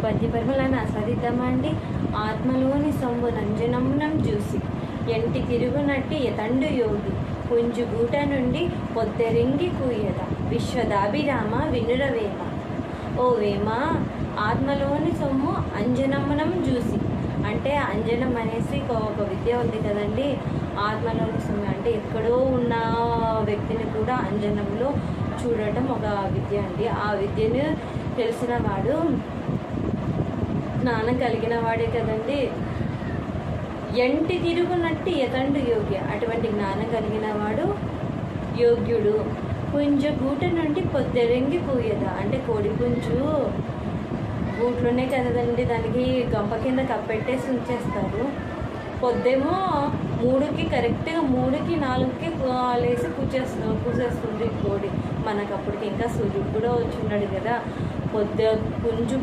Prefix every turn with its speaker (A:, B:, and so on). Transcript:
A: పద్య పరిమళాన్ని ఆస్వాదిద్దామా అండి. ఆత్మలోని సొమ్ము నంజనమునం చూసి ఎంటి తిరుగునట్టి ఎతండు యోగి పుంజుగూట నుండి పొద్దెరింగి కూయద విశ్వదాభిరామ వినురవేమ. ఓ వేమ, ఆత్మలోని సొమ్ము అంజనమునం చూసి అంటే అంజనం అనేసి ఒక విద్య ఉంది కదండి. ఆత్మలోని సొమ్ము అంటే ఎక్కడో ఉన్న వ్యక్తిని కూడా అంజనంలో చూడటం ఒక విద్య అండి. ఆ విద్యను తెలిసిన వాడు జ్ఞానం కలిగిన వాడే కదండి. ఎంటి తిరుగునట్టి ఎతండు యోగి, అటువంటి జ్ఞానం కలిగిన వాడు యోగ్యుడు. పుంజగూట నుండి పొద్దెరంగి పూయద అంటే కోడి పుంజు గూట్లోనే కదండి, దానికి గంప కింద కప్పెట్టేసి ఉంచేస్తారు. పొద్దేమో 3కి కరెక్ట్గా 3కి 4కి లేసి కూసేస్తుంది కోడి. మనకు అప్పటికి ఇంకా సూర్యుడు కూడా వచ్చి ఉన్నాడు కదా. పుంజు